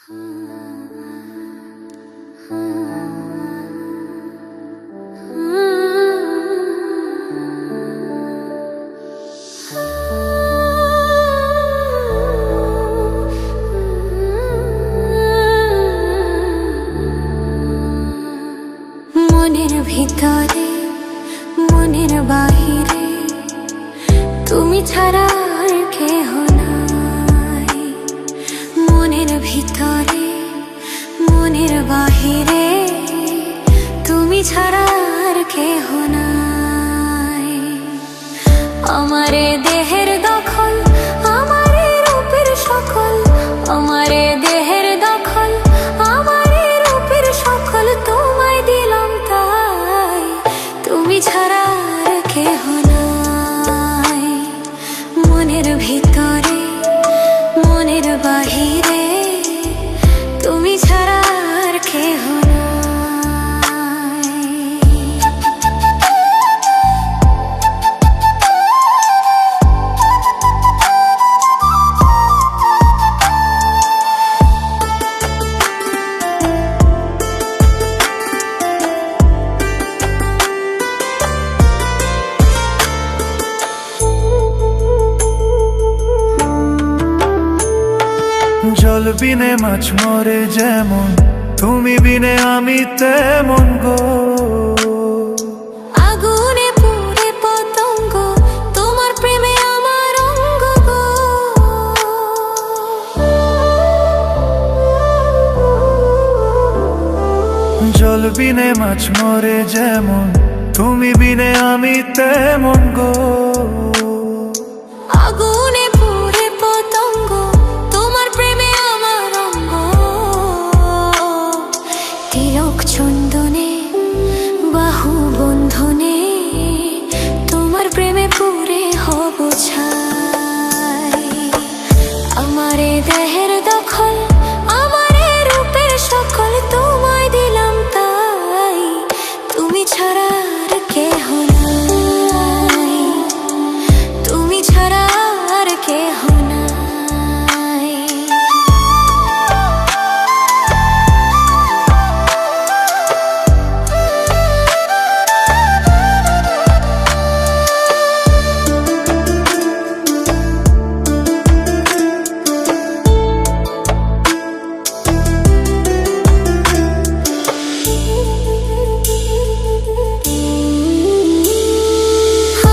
মনের ভিতরে মনের বাহিরে তুমি ছাড়া আর কেহ নাই। মনের ভিতরে মনের বাহিরে তুমি ছাড়া আর কেহ নাই। আমারে দেহের দখল আমারে রূপের সকল, আমারে দেহের দখল আমারে রূপের সকল তোমায় দিলাম তাই। তুমি ছাড়া আর কেহ নাই। মনের ভিতরে মনের বাহিরে তুমি ছাড়া আর কেহ নাই। জল বিনে মাছ মরে যেমন, তুমি বিনে আমি তেমন গো। আগুনে পুড়ে পতঙ্গ তোমার প্রেমে আমার অঙ্গ গো। জল বিনে মাছ মরে যেমন, তুমি বিনে আমি তেমন গো। আগুনে পুড়ে পতঙ্গ তোমার প্রেমে আমার অঙ্গ। তিলক চন্দনে বাহু বন্ধনে তোমার প্রেমে পুরে হব ছাই। আমারে দেহের দখল আমারে রূপের সকল তোমায় দিলাম তাই। তুমি ছাড়া আর কেহ নাই। তুমি ছাড়া আর কেহ নাই।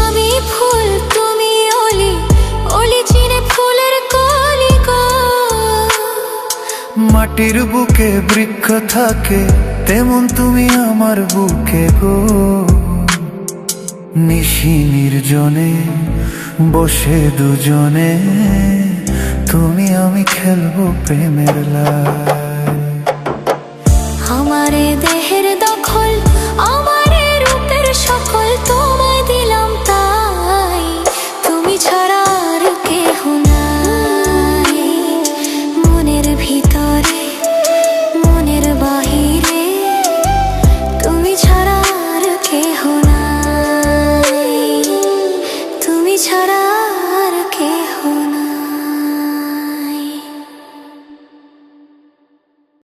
আমি ফুল তুমি অলি, অলি চিনে ফুলের কলি গো। মাটির বুকে বৃক্ষ থাকে তেমন তুমি আমার বুকে গো। নিশি নির্জনে বসে দুজনে তুমি আমি খেলবো প্রেমের লাই। আমারে দেহের